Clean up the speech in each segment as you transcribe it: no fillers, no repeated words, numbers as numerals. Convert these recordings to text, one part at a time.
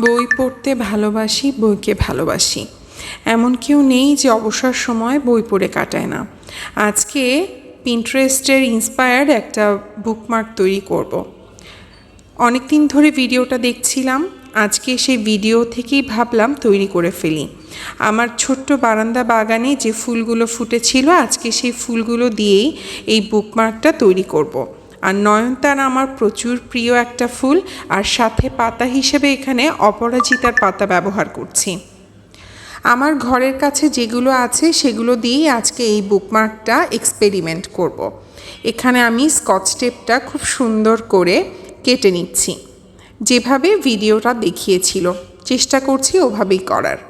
বই পড়তে ভালোবাসি, বইকে ভালোবাসি। এমন কেউ নেই যে অবসর সময় বই পড়ে কাটায় না। আজকে পিন্টারেস্টের ইন্সপায়ার্ড একটা বুকমার্ক তৈরি করব। অনেক দিন ধরে ভিডিওটা দেখছিলাম, আজকে সেই ভিডিও থেকেই ভাবলাম তৈরি করে ফেলি। আমার ছোট্ট বারান্দা বাগানে যে ফুলগুলো ফুটেছিল, আজকে সেই ফুলগুলো দিয়েই এই বুকমার্কটা তৈরি করব। আর নয়নতারা আমার প্রচুর প্রিয় একটা ফুল, আর সাথে পাতা হিসেবে এখানে অপরাজিতার পাতা ব্যবহার করছি। আমার ঘরের কাছে যেগুলো আছে সেগুলো দিয়েই আজকে এই বুকমার্কটা এক্সপেরিমেন্ট করব। এখানে আমি স্কচ টেপটা খুব সুন্দর করে কেটে নিচ্ছি, যেভাবে ভিডিওটা দেখিয়েছিল চেষ্টা করছি ওভাবেই করার।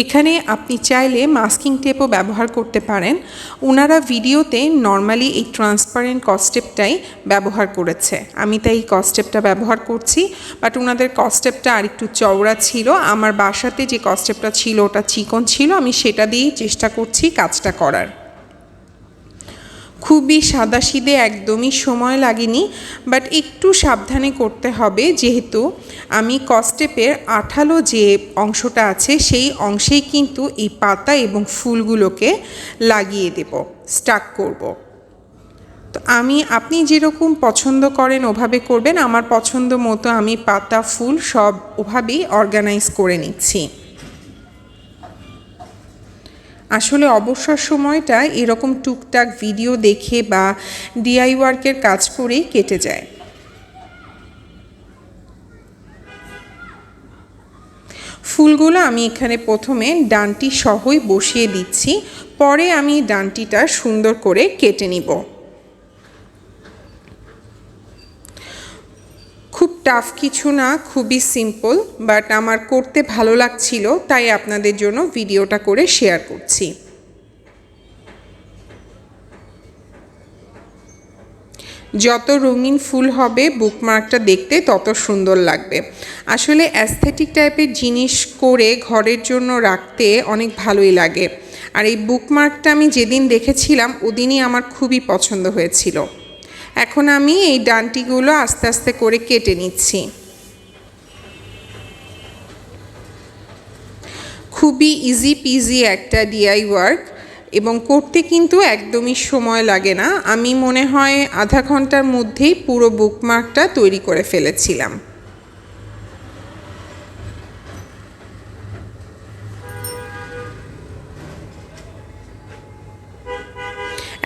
এখানে আপনি চাইলে মাস্কিং টেপও ব্যবহার করতে পারেন। ওনারা ভিডিওতে নর্মালি এই ট্রান্সপারেন্ট কস্টেপটাই ব্যবহার করেছে, আমি তাই এই কস্টেপটা ব্যবহার করছি। বাট ওনাদের কস্টেপটা আর একটু চওড়া ছিল, আমার বাসাতে যে কস্টেপটা ছিল ওটা চিকন ছিল, আমি সেটা দিয়েই চেষ্টা করছি কাজটা করার। খুবই সাদাসিধে একদমই সময় লাগেনি, বাট একটু সাবধানে করতে হবে, যেহেতু আমি কস্টেপের আঠালো যে অংশটা আছে সেই অংশেই কিন্তু এই পাতা এবং ফুলগুলোকে লাগিয়ে দেব, স্টাক করব। তো আপনি যেরকম পছন্দ করেন ওভাবে করবেন। আমার পছন্দ মতো আমি পাতা ফুল সব ওভাবেই অর্গানাইজ করে নিচ্ছি। আসলে অবসর সময়টা এরকম টুকটাক ভিডিও দেখে বা ডিআই ওয়ার্কের কাজ করেই কেটে যায়। ফুলগুলো আমি এখানে প্রথমে ডান্টি সহই বসিয়ে দিচ্ছি, পরে আমি ডান্টিটা সুন্দর করে কেটে নিব। খুব টাফ কিছু না, খুবই সিম্পল, বাট আমার করতে ভালো লাগছিল তাই আপনাদের জন্য ভিডিওটা করে শেয়ার করছি। যত রঙিন ফুল হবে বুকমার্কটা দেখতে তত সুন্দর লাগবে। আসলে অ্যাস্থেটিক টাইপের জিনিস করে ঘরের জন্য রাখতে অনেক ভালোই লাগে। আর এই বুকমার্কটা আমি যেদিন দেখেছিলাম ওদিনই আমার খুবই পছন্দ হয়েছিল। এখন আমি এই ডান্টিগুলো আস্তে আস্তে করে কেটে নিচ্ছি। খুবই ইজি পিজি একটা ডিআই ওয়ার্ক, এবং করতে কিন্তু একদমই সময় লাগে না। আমি মনে হয় আধা ঘন্টার মধ্যেই পুরো বুকমার্কটা তৈরি করে ফেলেছিলাম।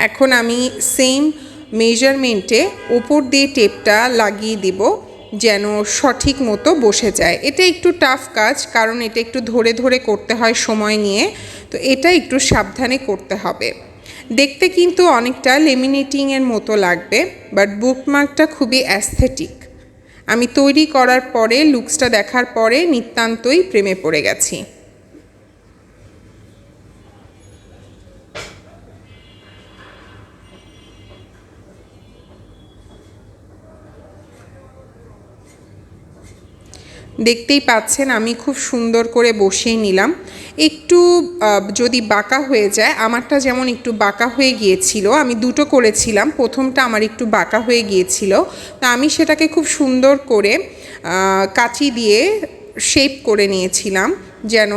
এখন আমি সেম মেজারমেন্টে ওপর দিয়ে টেপটা লাগিয়ে দিব যেন সঠিক মতো বসে যায়। এটা একটু টাফ কাজ, কারণ এটা একটু ধরে ধরে করতে হয় সময় নিয়ে, তো এটা একটু সাবধানে করতে হবে। দেখতে কিন্তু অনেকটা লেমিনেটিংয়ের মতো লাগবে, বাট বুকমার্কটা খুবই অ্যাস্থেটিক। আমি তৈরি করার পরে লুকসটা দেখার পরে নিতান্তই প্রেমে পড়ে গেছি। দেখতেই পাচ্ছেন আমি খুব সুন্দর করে বসিয়ে নিলাম। একটু যদি বাঁকা হয়ে যায়, আমারটা যেমন একটু বাঁকা হয়ে গিয়েছিল, আমি দুটো করেছিলাম, প্রথমটা আমার একটু বাঁকা হয়ে গিয়েছিল, তা আমি সেটাকে খুব সুন্দর করে কাঁচি দিয়ে শেপ করে নিয়েছিলাম যেন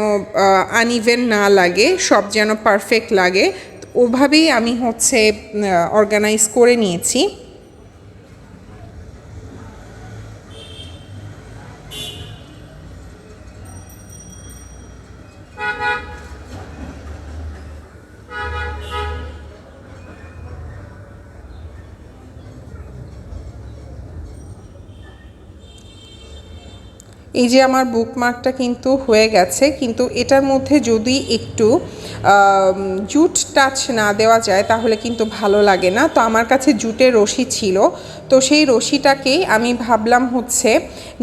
আনইভেন না লাগে, সব যেন পারফেক্ট লাগে। ওভাবেই আমি অর্গানাইজ করে নিয়েছি। এই যে আমার বুকমার্কটা কিন্তু হয়ে গেছে, কিন্তু এটার মধ্যে যদি একটু জুট টাচ না দেওয়া যায় তাহলে কিন্তু ভালো লাগে না। তো আমার কাছে জুটের রশি ছিল, তো সেই রশিটাকেই আমি ভাবলাম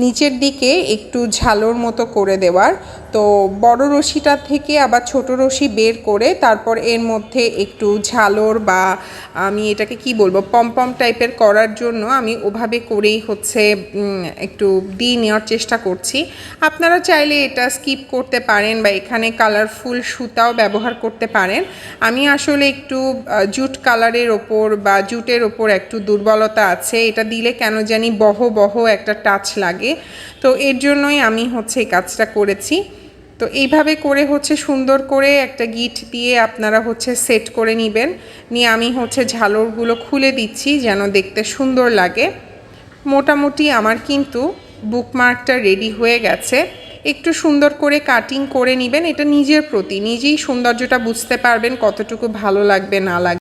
নিচের দিকে একটু ঝালোর মতো করে দেওয়ার। তো বড় রশিটা থেকে আবার ছোট রশি বের করে তারপর এর মধ্যে একটু ঝালর বা আমি এটাকে কি বলবো পমপম টাইপের করার জন্য আমি ওভাবে করেই হচ্ছে একটু দিয়ে নেওয়ার চেষ্টা করছি। আপনারা চাইলে এটা স্কিপ করতে পারেন বা এখানে কালারফুল সুতাও ব্যবহার করতে পারেন। আমি আসলে একটু জুট কালারের ওপর বা জুটের ওপর একটু দুর্বলতা আছে, এটা দিলে কেন জানি বহ বহ একটা টাচ লাগে, তো এর জন্যই আমি হচ্ছে এই কাজটা করেছি। তো এইভাবে করে হচ্ছে সুন্দর করে একটা গিট দিয়ে আপনারা হচ্ছে সেট করে নেবেন। নিয়ে আমি হচ্ছে ঝালরগুলো খুলে দিচ্ছি যেন দেখতে সুন্দর লাগে। মোটামুটি আমার কিন্তু বুকমার্কটা রেডি হয়ে গেছে। একটু সুন্দর করে কাটিং করে নেবেন, এটা নিজের প্রতি নিজেই সৌন্দর্যটা বুঝতে পারবেন কতটুকু ভালো লাগবে না লাগবে।